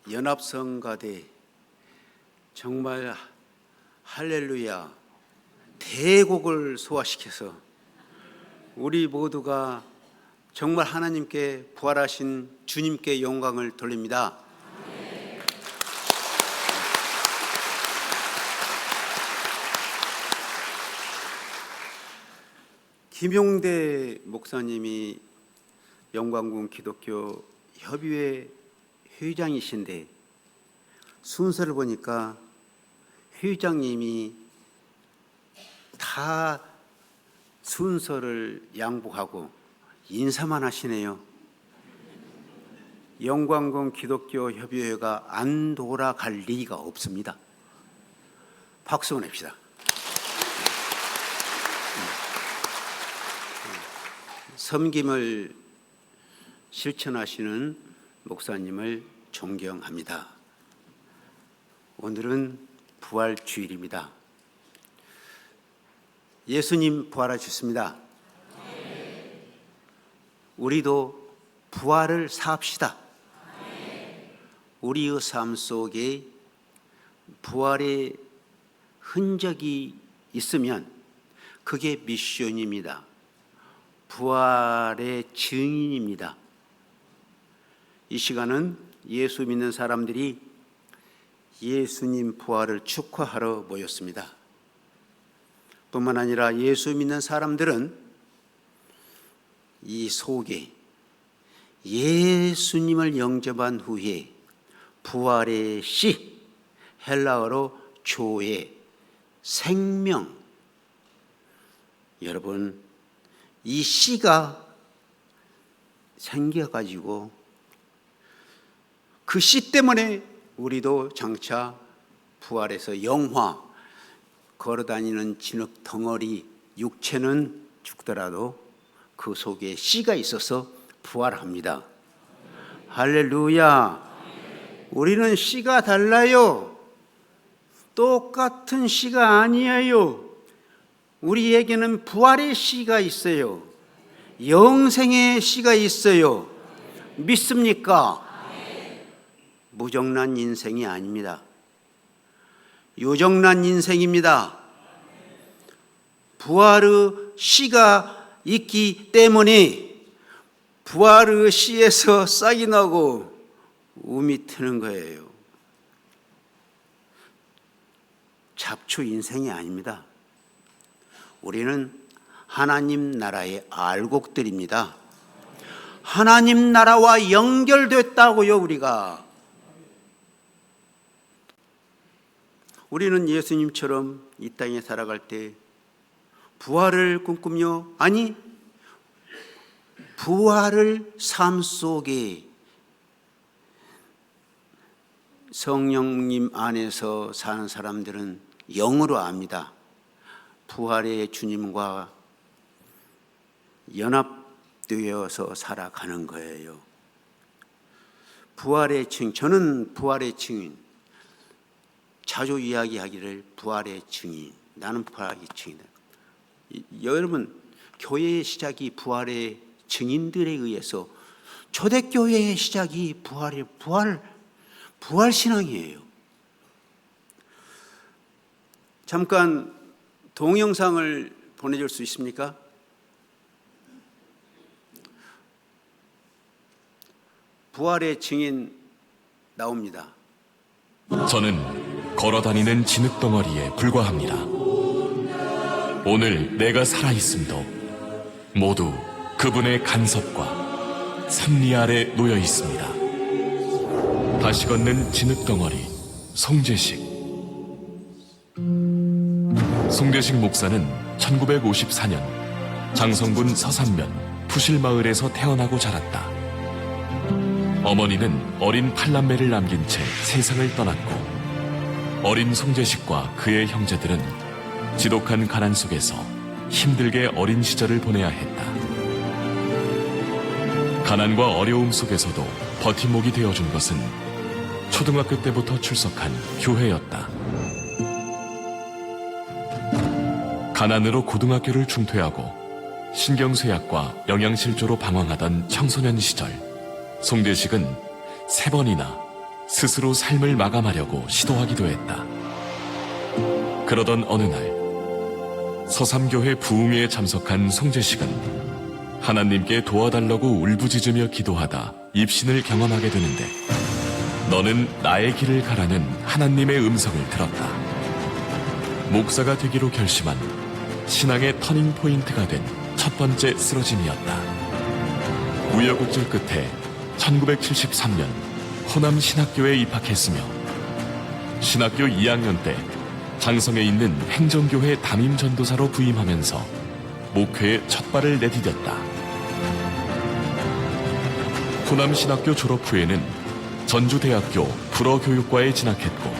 연합성가대 정말 할렐루야 대곡을 소화시켜서 우리 모두가 정말 하나님께 부활하신 주님께 영광을 돌립니다. 김용대 목사님이 영광군 기독교 협의회 회장이신데 순서를 보니까 회장님이 다 순서를 양보하고 인사만 하시네요. 영광군 기독교 협의회가 안 돌아갈 리가 없습니다. 박수 보냅시다. 섬김을 실천하시는 목사님을 존경합니다. 오늘은 부활주일입니다. 예수님 부활하셨습니다. 우리도 부활을 사합시다. 우리의 삶 속에 부활의 흔적이 있으면 그게 미션입니다. 부활의 증인입니다. 이 시간은 예수 믿는 사람들이 예수님 부활을 축하하러 모였습니다. 뿐만 아니라 예수 믿는 사람들은 이 속에 예수님을 영접한 후에 부활의 씨, 헬라어로 조의 생명, 여러분 이 씨가 생겨가지고 그 씨 때문에 우리도 장차 부활해서 영화, 걸어다니는 진흙 덩어리, 육체는 죽더라도 그 속에 씨가 있어서 부활합니다. 할렐루야. 우리는 씨가 달라요. 똑같은 씨가 아니에요. 우리에게는 부활의 씨가 있어요. 영생의 씨가 있어요. 믿습니까? 무정란 인생이 아닙니다. 요정란 인생입니다. 부활의 씨가 있기 때문에 부활의 씨에서 싹이 나고 움이 트는 거예요. 잡초 인생이 아닙니다. 우리는 하나님 나라의 알곡들입니다. 하나님 나라와 연결됐다고요. 우리는 예수님처럼 이 땅에 살아갈 때 부활을 꿈꾸며, 아니 부활을 삶 속에 성령님 안에서 사는 사람들은 영으로 압니다. 부활의 주님과 연합되어서 살아가는 거예요. 부활의 증인, 저는 부활의 증인, 자주 이야기하기를 부활의 증인, 나는 부활의 증인이다. 여러분, 교회의 시작이 부활의 증인들에 의해서, 초대교회의 시작이 부활 신앙이에요. 잠깐 동영상을 보내줄 수 있습니까? 부활의 증인 나옵니다. 저는 걸어다니는 진흙덩어리에 불과합니다. 오늘 내가 살아있음도 모두 그분의 간섭과 섭리 아래 놓여 있습니다. 다시 걷는 진흙덩어리 송재식. 송재식 목사는 1954년 장성군 서산면 푸실마을에서 태어나고 자랐다. 어머니는 어린 8남매를 남긴 채 세상을 떠났고, 어린 송재식과 그의 형제들은 지독한 가난 속에서 힘들게 어린 시절을 보내야 했다. 가난과 어려움 속에서도 버팀목이 되어준 것은 초등학교 때부터 출석한 교회였다. 가난으로 고등학교를 중퇴하고 신경쇠약과 영양실조로 방황하던 청소년 시절, 송재식은 3번이나 스스로 삶을 마감하려고 시도하기도 했다. 그러던 어느 날 서삼교회 부흥회에 참석한 송재식은 하나님께 도와달라고 울부짖으며 기도하다 입신을 경험하게 되는데, 너는 나의 길을 가라는 하나님의 음성을 들었다. 목사가 되기로 결심한 신앙의 터닝 포인트가 된 첫 번째 쓰러짐이었다. 우여곡절 끝에 1973년 호남 신학교에 입학했으며 신학교 2학년 때 장성에 있는 행정교회 담임 전도사로 부임하면서 목회에 첫 발을 내디뎠다. 호남 신학교 졸업 후에는 전주대학교 불어교육과에 진학했고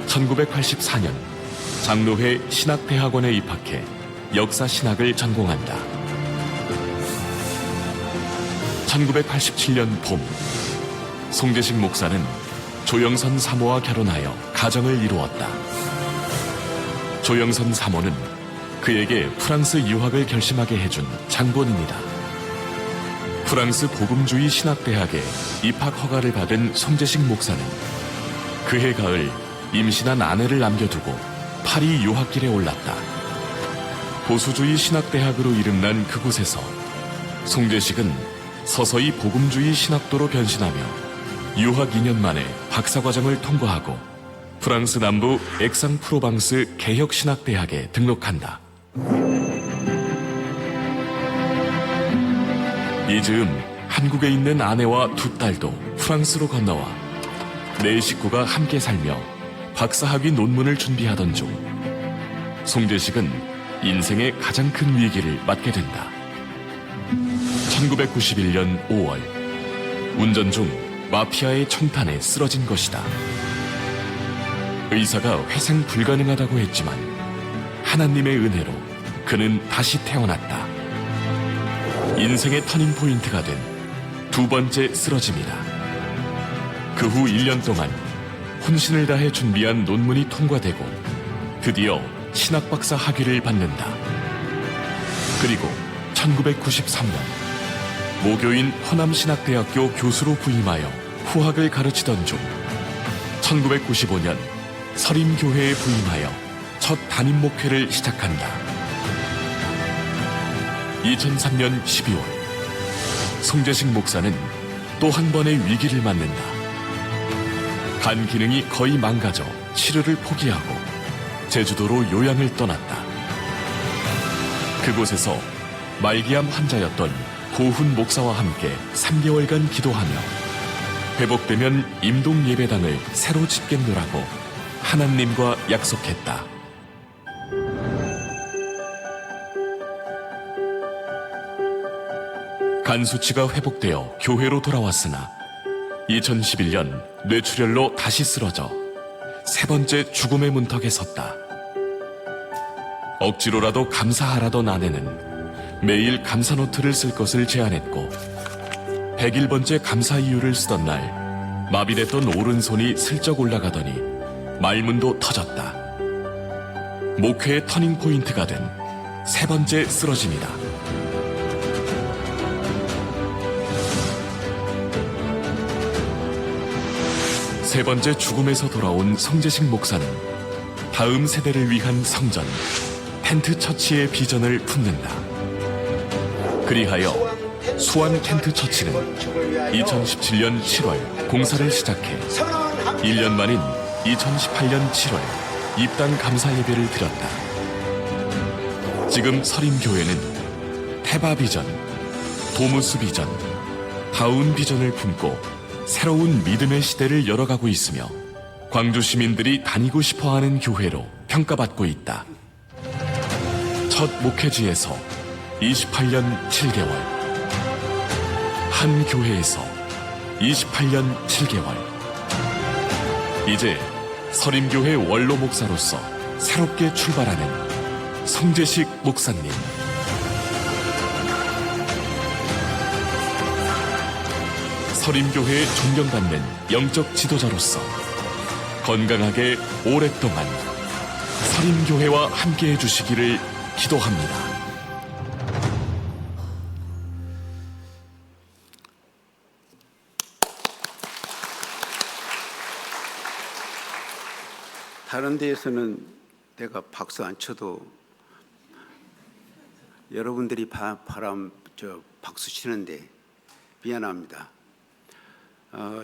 1984년 장로회 신학대학원에 입학해 역사 신학을 전공한다. 1987년 봄, 송재식 목사는 조영선 사모와 결혼하여 가정을 이루었다. 조영선 사모는 그에게 프랑스 유학을 결심하게 해준 장본인이다. 프랑스 복음주의 신학대학에 입학 허가를 받은 송재식 목사는 그해 가을 임신한 아내를 남겨두고 파리 유학길에 올랐다. 보수주의 신학대학으로 이름난 그곳에서 송재식은 서서히 복음주의 신학도로 변신하며 유학 2년 만에 박사과정을 통과하고 프랑스 남부 엑상프로방스 개혁신학대학에 등록한다. 이 즈음 한국에 있는 아내와 두 딸도 프랑스로 건너와 네 식구가 함께 살며 박사학위 논문을 준비하던 중 송재식은 인생의 가장 큰 위기를 맞게 된다. 1991년 5월, 운전 중 마피아의 총탄에 쓰러진 것이다. 의사가 회생 불가능하다고 했지만 하나님의 은혜로 그는 다시 태어났다. 인생의 터닝 포인트가 된 두 번째 쓰러짐이다. 그 후 1년 동안 혼신을 다해 준비한 논문이 통과되고 드디어 신학박사 학위를 받는다. 그리고 1993년 모교인 호남신학대학교 교수로 부임하여 후학을 가르치던 중 1995년 서림교회에 부임하여 첫 담임 목회를 시작한다. 2003년 12월 송재식 목사는 또 한 번의 위기를 맞는다. 간 기능이 거의 망가져 치료를 포기하고 제주도로 요양을 떠났다. 그곳에서 말기암 환자였던 고훈 목사와 함께 3개월간 기도하며 회복되면 임동 예배당을 새로 짓겠노라고 하나님과 약속했다. 간 수치가 회복되어 교회로 돌아왔으나 2011년 뇌출혈로 다시 쓰러져 세 번째 죽음의 문턱에 섰다. 억지로라도 감사하라던 아내는 매일 감사 노트를 쓸 것을 제안했고 101번째 감사 이유를 쓰던 날 마비됐던 오른손이 슬쩍 올라가더니 말문도 터졌다. 목회의 터닝 포인트가 된 세 번째 쓰러짐이다. 세 번째 죽음에서 돌아온 송재식 목사는 다음 세대를 위한 성전, 텐트 처치의 비전을 품는다. 그리하여 수완 텐트 처치는 2017년 7월 공사를 시작해 1년 만인 2018년 7월 입당 감사 예배를 드렸다. 지금 서림교회는 태바 비전, 도무스 비전, 다운 비전을 품고 새로운 믿음의 시대를 열어가고 있으며 광주 시민들이 다니고 싶어하는 교회로 평가받고 있다. 첫 목회지에서 28년 7개월, 한 교회에서 28년 7개월. 이제 서림교회 원로 목사로서 새롭게 출발하는 송재식 목사님. 서림교회에 존경받는 영적 지도자로서 건강하게 오랫동안 서림교회와 함께해 주시기를 기도합니다. 다른 데에서는 내가 박수 안 쳐도 여러분들이 박수 치는데 미안합니다.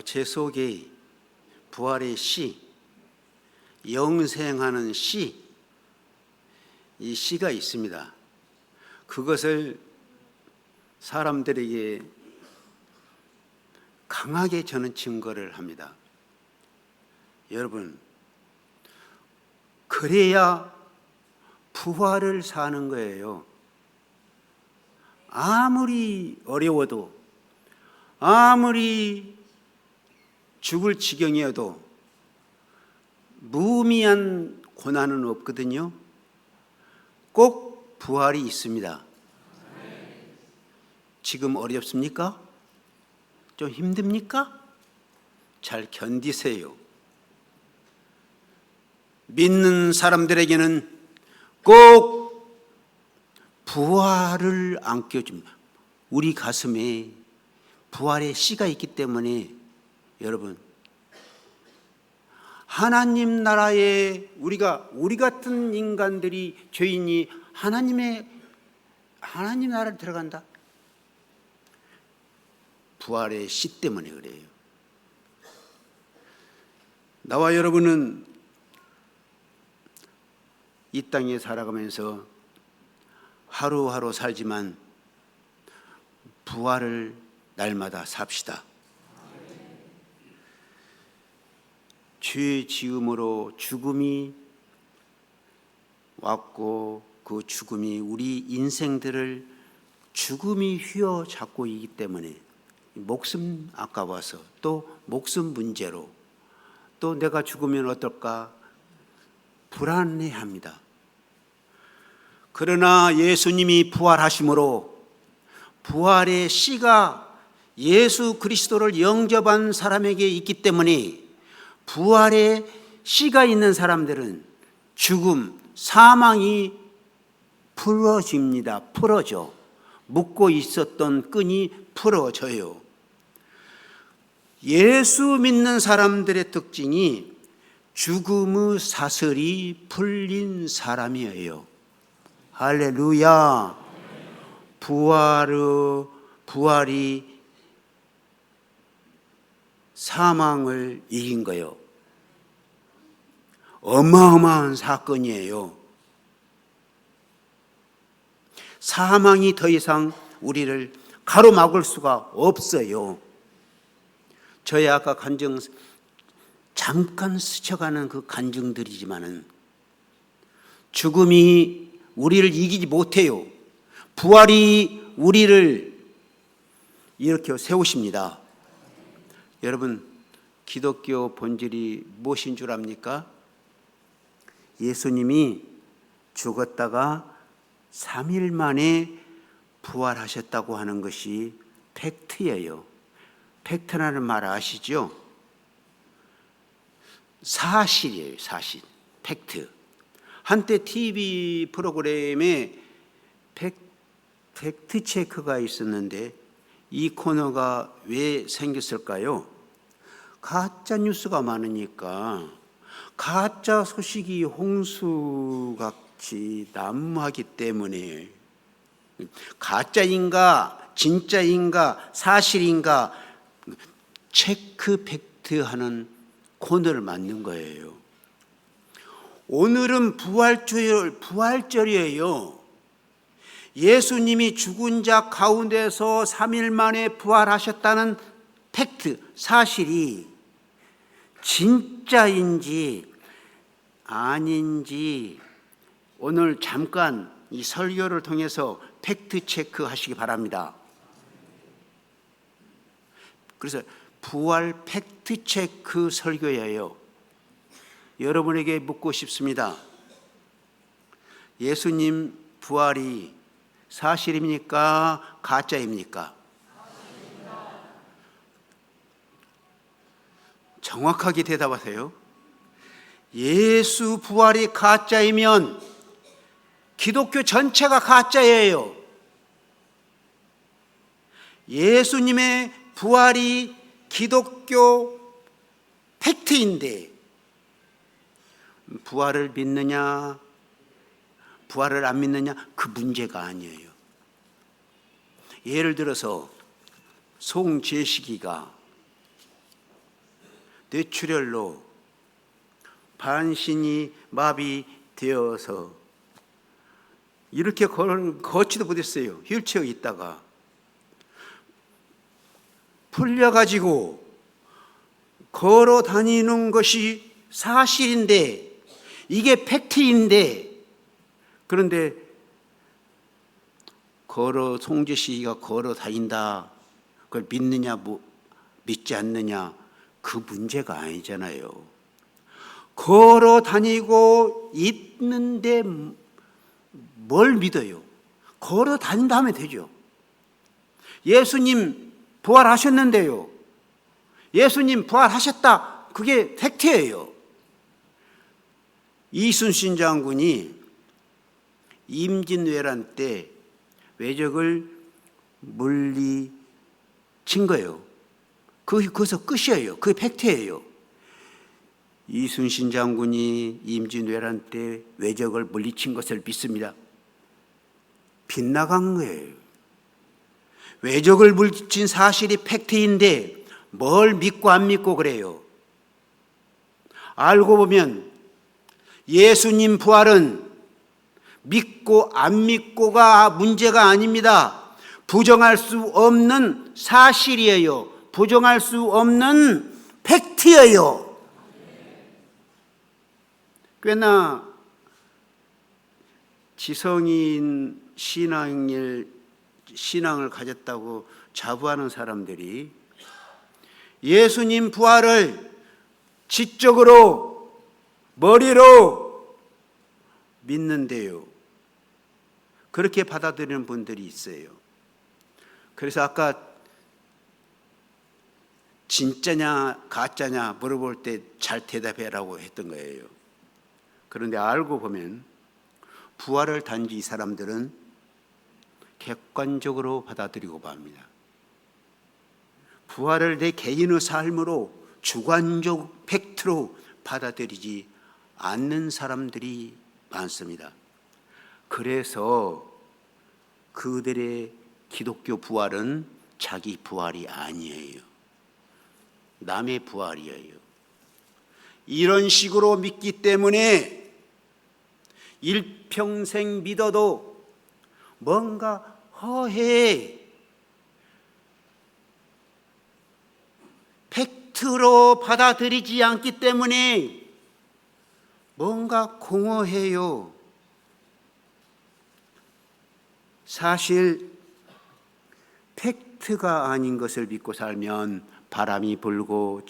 제 속에 부활의 씨, 영생하는 씨, 이 씨가 있습니다. 그것을 사람들에게 강하게 저는 증거를 합니다. 여러분, 그래야 부활을 사는 거예요. 아무리 어려워도, 아무리 죽을 지경이어도 무의미한 고난은 없거든요. 꼭 부활이 있습니다. 지금 어렵습니까? 좀 힘듭니까? 잘 견디세요. 믿는 사람들에게는 꼭 부활을 안겨줍니다. 우리 가슴에 부활의 씨가 있기 때문에 여러분, 하나님 나라에 우리 같은 인간들이, 죄인이 하나님 나라를 들어간다. 부활의 씨 때문에 그래요. 나와 여러분은 이 땅에 살아가면서 하루하루 살지만 부활을 날마다 삽시다. 죄 지음으로 죽음이 왔고 그 죽음이 우리 인생들을 죽음이 휘어잡고 있기 때문에 목숨 아까워서, 또 목숨 문제로, 또 내가 죽으면 어떨까 불안해합니다. 그러나 예수님이 부활하심으로 부활의 씨가 예수 그리스도를 영접한 사람에게 있기 때문에 부활의 씨가 있는 사람들은 죽음, 사망이 풀어집니다. 풀어져. 묶고 있었던 끈이 풀어져요. 예수 믿는 사람들의 특징이 죽음의 사슬이 풀린 사람이에요. 할렐루야. 부활이 사망을 이긴 거예요. 어마어마한 사건이에요. 사망이 더 이상 우리를 가로막을 수가 없어요. 저희 아까 간증 잠깐 스쳐가는 그 간증들이지만은 죽음이 우리를 이기지 못해요. 부활이 우리를 일으켜 세우십니다. 여러분, 기독교 본질이 무엇인 줄 압니까? 예수님이 죽었다가 3일 만에 부활하셨다고 하는 것이 팩트예요. 팩트라는 말 아시죠? 사실이에요. 사실. 팩트. 한때 TV 프로그램에 팩트 체크가 있었는데 이 코너가 왜 생겼을까요? 가짜 뉴스가 많으니까 가짜 소식이 홍수같이 난무하기 때문에 가짜인가 진짜인가 사실인가 체크 팩트하는 코너를 만든 거예요. 오늘은 부활절이에요. 예수님이 죽은 자 가운데서 3일 만에 부활하셨다는 팩트, 사실이 진짜인지 아닌지 오늘 잠깐 이 설교를 통해서 팩트 체크 하시기 바랍니다. 그래서 부활 팩트 체크 설교예요. 여러분에게 묻고 싶습니다. 예수님 부활이 사실입니까? 가짜입니까? 정확하게 대답하세요. 예수 부활이 가짜이면 기독교 전체가 가짜예요. 예수님의 부활이 기독교 팩트인데 부활을 믿느냐, 부활을 안 믿느냐, 그 문제가 아니에요. 예를 들어서 송재식이가 뇌출혈로 반신이 마비되어서 이렇게 걷지도 못했어요. 휠체어에 있다가 풀려가지고 걸어 다니는 것이 사실인데, 이게 팩트인데, 그런데 송재식이가 걸어 다닌다, 그걸 믿느냐 믿지 않느냐, 그 문제가 아니잖아요. 걸어 다니고 있는데 뭘 믿어요? 걸어 다닌다 하면 되죠. 예수님 부활하셨는데요, 예수님 부활하셨다, 그게 팩트예요. 이순신 장군이 임진왜란 때 외적을 물리친 거예요. 거기서 끝이에요. 그게 팩트예요. 이순신 장군이 임진왜란 때 외적을 물리친 것을 믿습니다. 빗나간 거예요. 외적을 물리친 사실이 팩트인데 뭘 믿고 안 믿고 그래요. 알고 보면 예수님 부활은 믿고 안 믿고가 문제가 아닙니다. 부정할 수 없는 사실이에요. 부정할 수 없는 팩트예요. 꽤나 지성인 신앙을 가졌다고 자부하는 사람들이 예수님 부활을 지적으로 머리로 믿는데요, 그렇게 받아들이는 분들이 있어요. 그래서 아까 진짜냐 가짜냐 물어볼 때 잘 대답해라고 했던 거예요. 그런데 알고 보면 부활을 단지 이 사람들은 객관적으로 받아들이고 맙니다. 부활을 내 개인의 삶으로 주관적 팩트로 받아들이지 않는 사람들이 많습니다. 그래서 그들의 기독교 부활은 자기 부활이 아니에요. 남의 부활이에요. 이런 식으로 믿기 때문에 일평생 믿어도 뭔가 허해, 팩트로 받아들이지 않기 때문에 뭔가 공허해요. 사실 팩트가 아닌 것을 믿고 살면 바람이 불고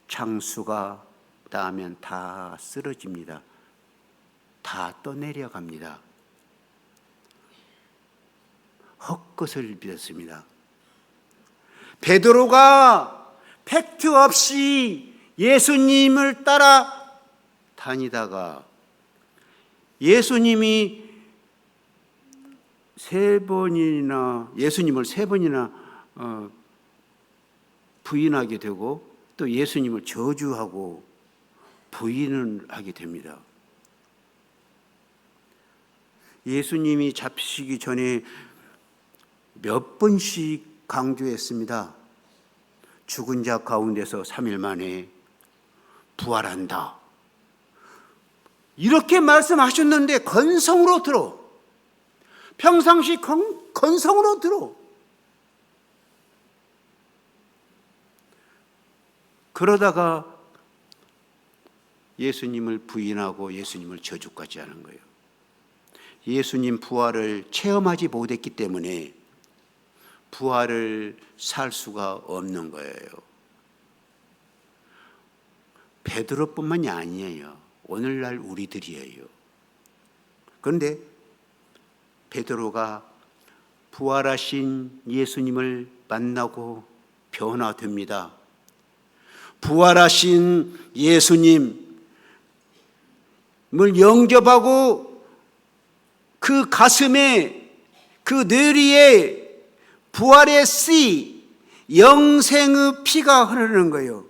창수가 닿으면 다 쓰러집니다. 다 떠내려갑니다. 헛것을 믿었습니다. 베드로가 팩트 없이 예수님을 따라 다니다가 예수님을 세 번이나 부인하게 되고 또 예수님을 저주하고 부인을 하게 됩니다. 예수님이 잡히시기 전에 몇 번씩 강조했습니다. 죽은 자 가운데서 3일 만에 부활한다. 이렇게 말씀하셨는데 건성으로 들어. 평상시 건성으로 들어. 그러다가 예수님을 부인하고 예수님을 저주까지 하는 거예요. 예수님 부활을 체험하지 못했기 때문에 부활을 살 수가 없는 거예요. 베드로뿐만이 아니에요. 오늘날 우리들이에요. 그런데 베드로가 부활하신 예수님을 만나고 변화됩니다. 부활하신 예수님을 영접하고 그 가슴에, 그 뇌리에 부활의 씨, 영생의 피가 흐르는 거예요.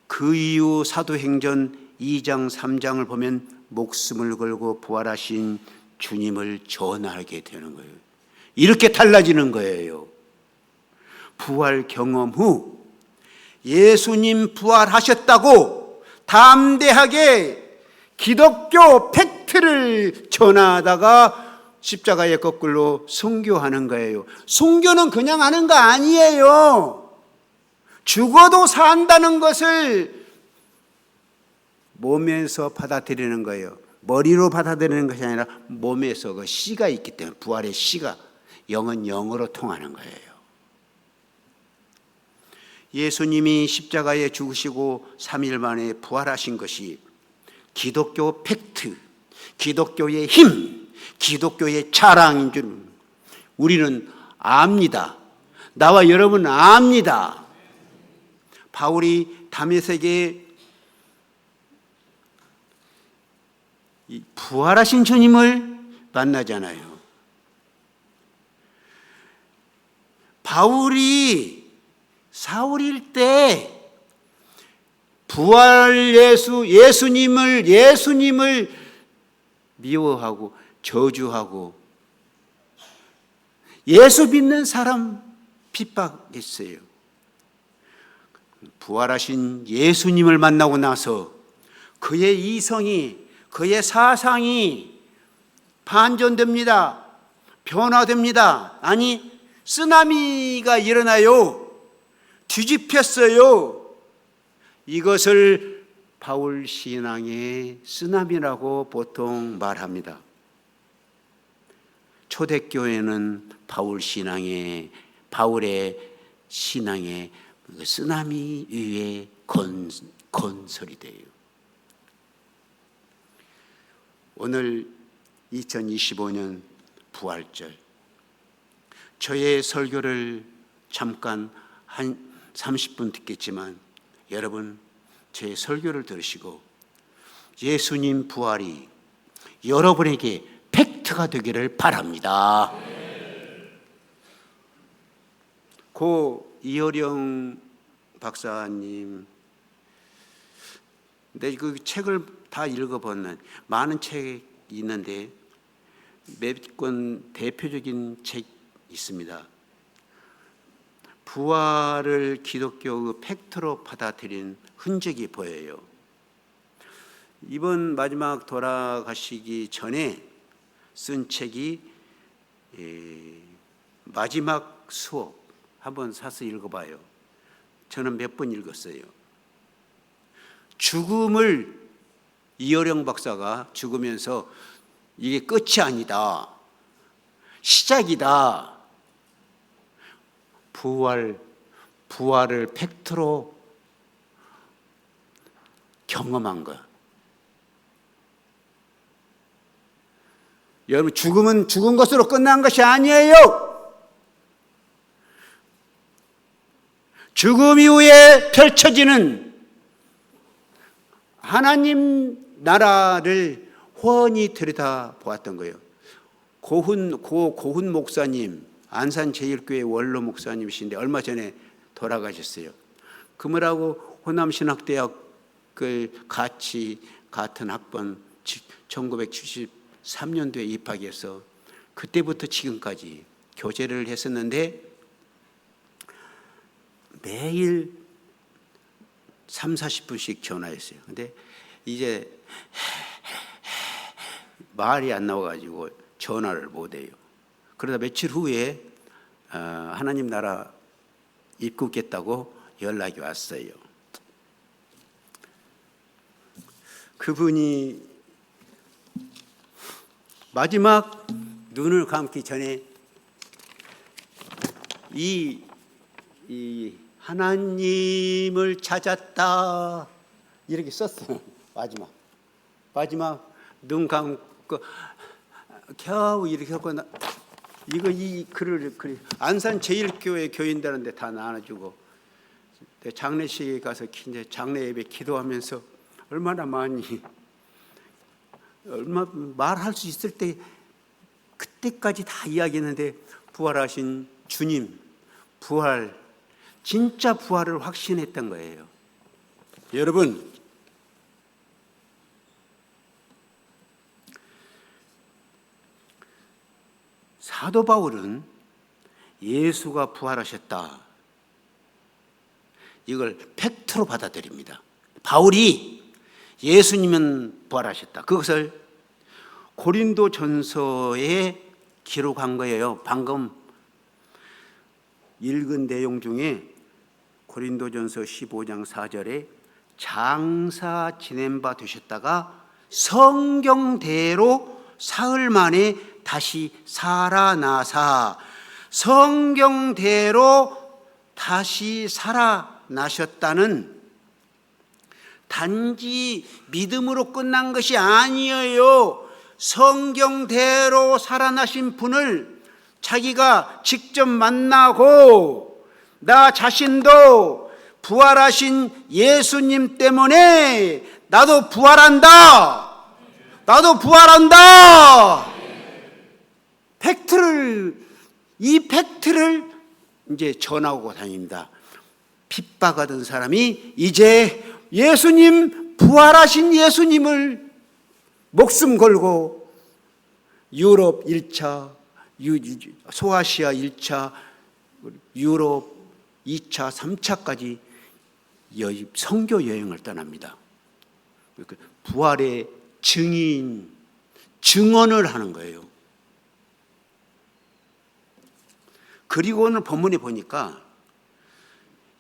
그 이후 사도행전 2장 3장을 보면 목숨을 걸고 부활하신 주님을 전하게 되는 거예요. 이렇게 달라지는 거예요. 부활 경험 후 예수님 부활하셨다고 담대하게 기독교 팩트를 전하다가 십자가에 거꾸로 순교하는 거예요. 순교는 그냥 하는 거 아니에요. 죽어도 산다는 것을 몸에서 받아들이는 거예요. 머리로 받아들이는 것이 아니라 몸에서 그 씨가 있기 때문에, 부활의 씨가, 영은 영으로 통하는 거예요. 예수님이 십자가에 죽으시고 3일 만에 부활하신 것이 기독교 팩트, 기독교의 힘, 기독교의 자랑인 줄 우리는 압니다. 나와 여러분 압니다. 바울이 다메섹에 부활하신 주님을 만나잖아요. 바울이 사울일 때 부활 예수님을 미워하고 저주하고 예수 믿는 사람 핍박했어요. 부활하신 예수님을 만나고 나서 그의 이성이, 그의 사상이 반전됩니다. 변화됩니다. 아니, 쓰나미가 일어나요. 뒤집혔어요. 이것을 바울 신앙의 쓰나미라고 보통 말합니다. 초대교회는 바울의 신앙의 쓰나미 위에 건설이 돼요. 오늘 2025년 부활절, 저의 설교를 잠깐 한 30분 듣겠지만 여러분 제 설교를 들으시고 예수님 부활이 여러분에게 팩트가 되기를 바랍니다. 고 이어령 박사님, 근데 그 책을 다 읽어봤는 많은 책이 있는데 몇 권 대표적인 책 있습니다. 부활을 기독교의 팩트로 받아들인 흔적이 보여요. 이번 마지막 돌아가시기 전에 쓴 책이 마지막 수업, 한번 사서 읽어봐요. 저는 몇 번 읽었어요. 죽음을 이어령 박사가 죽으면서 이게 끝이 아니다, 시작이다. 부활을 팩트로 경험한 것. 여러분, 죽음은 죽은 것으로 끝난 것이 아니에요. 죽음 이후에 펼쳐지는 하나님 나라를 훤히 들여다보았던 거예요. 고훈 목사님, 안산제일교회 원로 목사님이신데 얼마 전에 돌아가셨어요. 그분하고 호남신학대학 같은 학번 1973년도에 입학해서 그때부터 지금까지 교제를 했었는데 매일 30-40분씩 전화했어요. 근데 이제 말이 안 나와가지고 전화를 못해요. 그러다 며칠 후에 하나님 나라 입국했다고 연락이 왔어요. 그분이 마지막 눈을 감기 전에 이 하나님을 찾았다 이렇게 썼어요. 마지막 눈 감고 겨우 이렇게 하고 이 글을 안산 제일교회 교인들한테 다 나눠주고 장례식에 가서 이제 장례 예배 기도하면서 얼마나 말할 수 있을 때 그때까지 다 이야기했는데 부활하신 주님 진짜 부활을 확신했던 거예요. 여러분, 사도 바울은 예수가 부활하셨다, 이걸 팩트로 받아들입니다. 바울이 예수님은 부활하셨다, 그것을 고린도전서에 기록한 거예요. 방금 읽은 내용 중에 고린도전서 15장 4절에 장사 지낸 바 되셨다가 성경대로 사흘 만에 다시 살아나사, 성경대로 다시 살아나셨다는, 단지 믿음으로 끝난 것이 아니에요. 성경대로 살아나신 분을 자기가 직접 만나고 나 자신도 부활하신 예수님 때문에 나도 부활한다, 나도 부활한다. 이 팩트를 이제 전하고 다닙니다. 핍박하던 사람이 이제 예수님, 부활하신 예수님을 목숨 걸고 유럽 1차, 소아시아 1차, 유럽 2차, 3차까지 선교 여행을 떠납니다. 부활의 증언을 하는 거예요. 그리고 오늘 본문에 보니까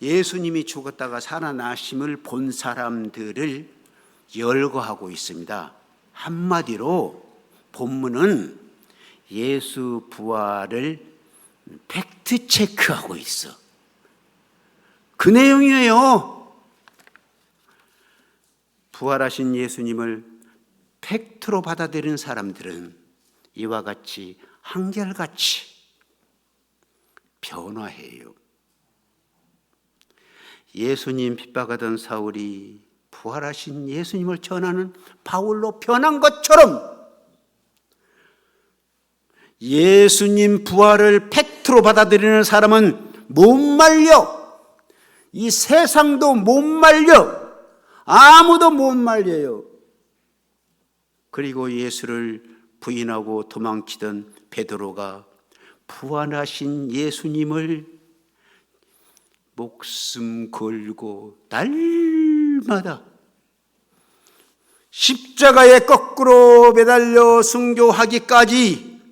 예수님이 죽었다가 살아나심을 본 사람들을 열거하고 있습니다. 한마디로 본문은 예수 부활을 팩트 체크하고 있어. 그 내용이에요. 부활하신 예수님을 팩트로 받아들이는 사람들은 이와 같이 한결같이 변화해요. 예수님 핍박하던 사울이 부활하신 예수님을 전하는 바울로 변한 것처럼 예수님 부활을 팩트로 받아들이는 사람은 못 말려. 이 세상도 못 말려. 아무도 못 말려요. 그리고 예수를 부인하고 도망치던 베드로가 부활하신 예수님을 목숨 걸고 날마다 십자가에 거꾸로 매달려 순교하기까지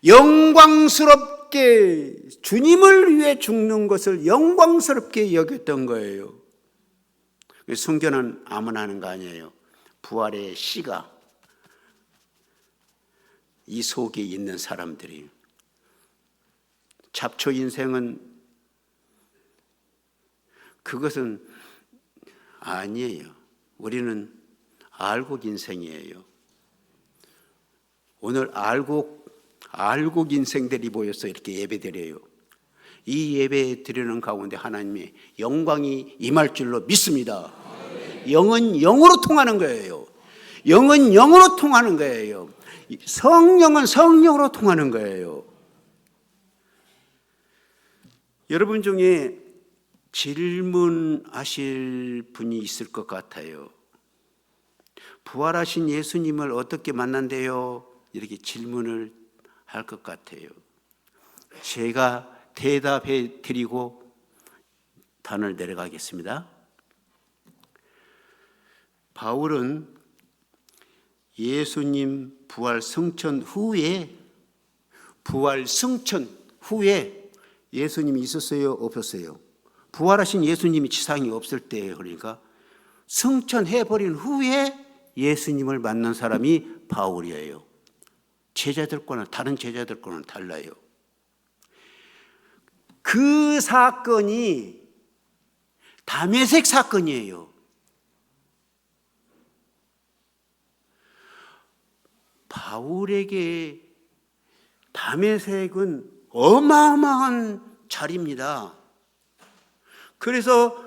영광스럽게 주님을 위해 죽는 것을 영광스럽게 여겼던 거예요. 순교는 아무나 하는 거 아니에요. 부활의 씨가 이 속에 있는 사람들이. 잡초 인생은 그것은 아니에요. 우리는 알곡 인생이에요. 오늘 알곡 인생들이 모여서 이렇게 예배드려요. 이 예배 드리는 가운데 하나님의 영광이 임할 줄로 믿습니다. 영은 영으로 통하는 거예요. 영은 영으로 통하는 거예요. 성령은 성령으로 통하는 거예요. 여러분 중에 질문하실 분이 있을 것 같아요. 부활하신 예수님을 어떻게 만난대요? 이렇게 질문을 할 것 같아요. 제가 대답해 드리고 단을 내려가겠습니다. 바울은 예수님 부활 승천 후에 예수님이 있었어요? 없었어요? 부활하신 예수님이 지상에 없을 때, 그러니까 승천해버린 후에 예수님을 만난 사람이 바울이에요. 다른 제자들과는 달라요. 그 사건이 다메섹 사건이에요. 바울에게 다메섹은 어마어마한 자리입니다. 그래서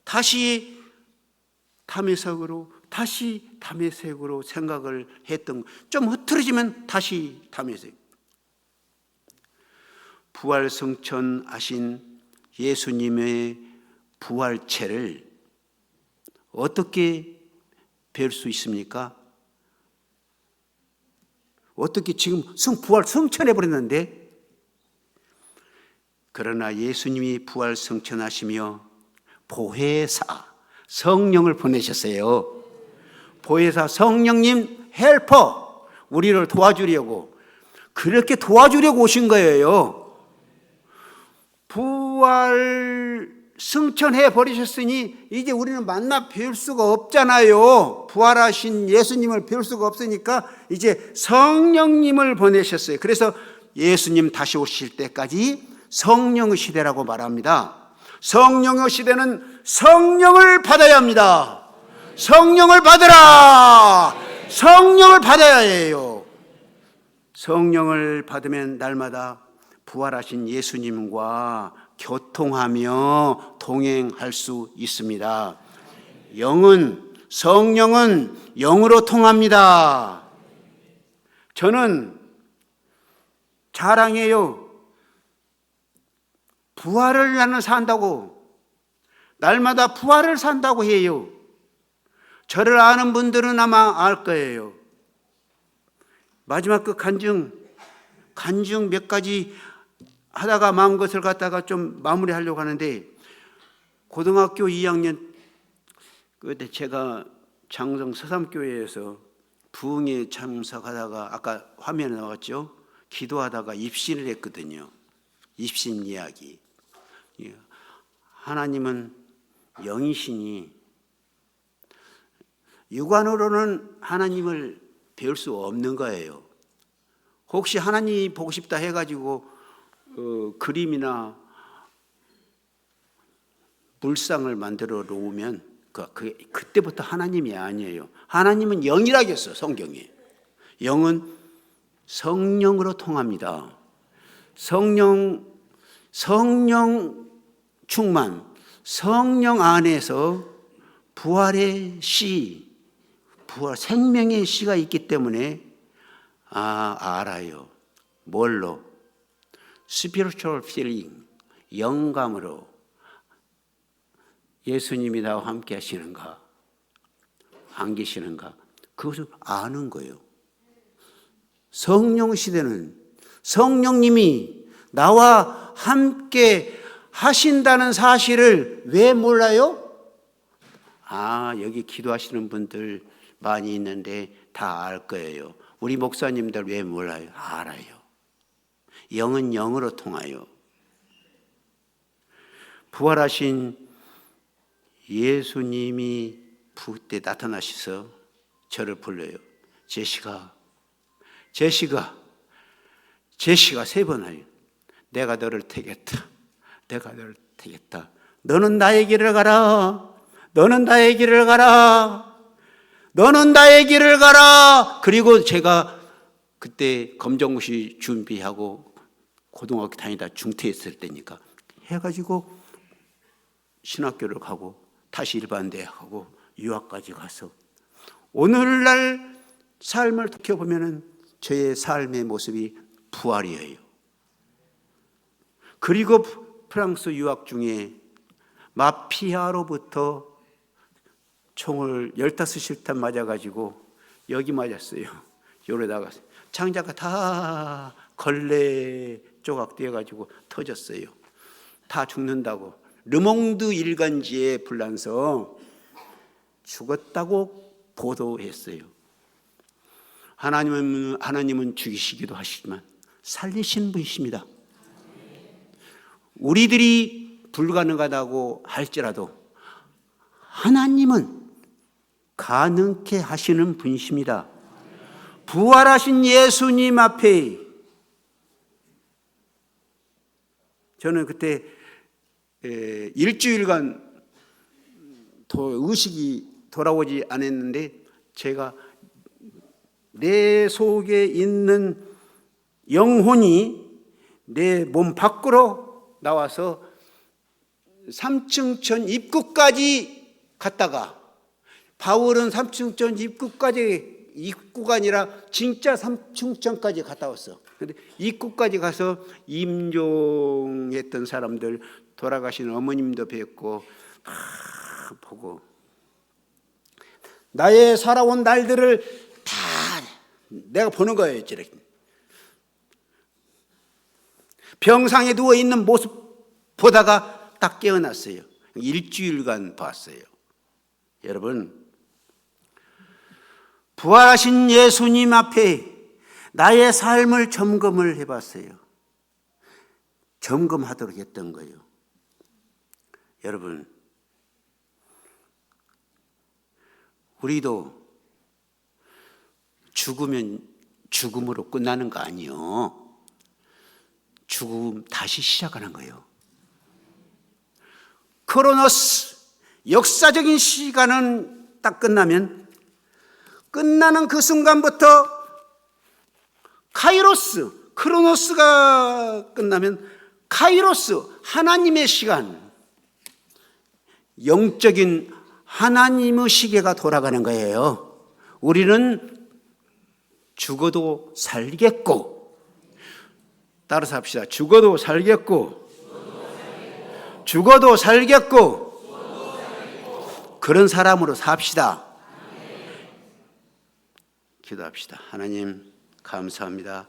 다시 다메섹으로 생각을 했던, 좀 흐트러지면 다시 다메섹. 부활 승천하신 예수님의 부활체를 어떻게 뵐 수 있습니까? 어떻게 지금 부활 승천해 버렸는데 그러나 예수님이 부활 승천하시며 보혜사 성령을 보내셨어요. 보혜사 성령님 헬퍼, 우리를 도와주려고, 그렇게 도와주려고 오신 거예요. 부활 승천해 버리셨으니 이제 우리는 만나 뵐 수가 없잖아요. 부활하신 예수님을 뵐 수가 없으니까 이제 성령님을 보내셨어요. 그래서 예수님 다시 오실 때까지 성령의 시대라고 말합니다. 성령의 시대는 성령을 받아야 합니다. 성령을 받으라. 성령을 받아야 해요. 성령을 받으면 날마다 부활하신 예수님과 교통하며 동행할 수 있습니다. 성령은 영으로 통합니다. 저는 자랑해요. 부활을 나는 산다고, 날마다 부활을 산다고 해요. 저를 아는 분들은 아마 알 거예요. 마지막 그 간증 몇 가지 하다가 마음 것을 갖다가 좀 마무리하려고 하는데, 고등학교 2학년 그때 제가 장성 서삼교회에서 부흥에 참석하다가 아까 화면에 나왔죠. 기도하다가 입신을 했거든요. 입신 이야기. 하나님은 영이시니 육안으로는 하나님을 배울 수 없는 거예요. 혹시 하나님 보고 싶다 해가지고 그림이나 물상을 만들어 놓으면 그때부터 하나님이 아니에요. 하나님은 영이라고 했어, 성경에. 영은 성령으로 통합니다. 성령 충만, 성령 안에서 부활의 씨, 생명의 씨가 있기 때문에 알아요. 뭘로? spiritual feeling, 영감으로 예수님이 나와 함께 하시는가, 안 계시는가, 그것을 아는 거예요. 성령 시대는 성령님이 나와 함께 하신다는 사실을 왜 몰라요? 여기 기도하시는 분들 많이 있는데 다 알 거예요. 우리 목사님들 왜 몰라요? 알아요. 영은 영으로 통하여. 부활하신 예수님이 그때 나타나셔서 저를 불러요. 제시가 세 번 하요. 내가 너를 택했다. 내가 너를 택했다. 너는 나의 길을 가라. 너는 나의 길을 가라. 너는 나의 길을 가라. 그리고 제가 그때 검정고시 준비하고 고등학교 다니다 중퇴했을 때니까 해가지고 신학교를 가고 다시 일반대학하고 유학까지 가서 오늘날 삶을 지켜보면 저의 삶의 모습이 부활이에요. 그리고 프랑스 유학 중에 마피아로부터 총을 15실탄 맞아가지고 여기 맞았어요. 요러다가 창자가 다 걸레 조각 되어가지고 터졌어요. 다 죽는다고. 르몽드 일간지에 불러서 죽었다고 보도했어요. 하나님은 죽이시기도 하시지만 살리신 분이십니다. 우리들이 불가능하다고 할지라도 하나님은 가능케 하시는 분이십니다. 부활하신 예수님 앞에 저는 그때 일주일간 의식이 돌아오지 않았는데 제가 내 속에 있는 영혼이 내 몸 밖으로 나와서 3층천 입구까지 갔다가 바울은 3층천 입구가 아니라 진짜 3층천까지 갔다 왔어. 근데 입구까지 가서 임종했던 사람들, 돌아가신 어머님도 뵙고 보고 나의 살아온 날들을 다 내가 보는 거예요. 병상에 누워있는 모습 보다가 딱 깨어났어요. 일주일간 봤어요. 여러분, 부활하신 예수님 앞에 나의 삶을 점검을 해봤어요. 점검하도록 했던 거예요. 여러분, 우리도 죽으면 죽음으로 끝나는 거 아니요. 죽음 다시 시작하는 거예요. 크로노스, 역사적인 시간은 딱 끝나면 끝나는 그 순간부터 카이로스, 크로노스가 끝나면 카이로스, 하나님의 시간, 영적인 하나님의 시계가 돌아가는 거예요. 우리는 죽어도 살겠고, 따라서 합시다. 죽어도 살겠고, 죽어도 살겠고, 그런 사람으로 삽시다. 기도합시다. 하나님, 감사합니다.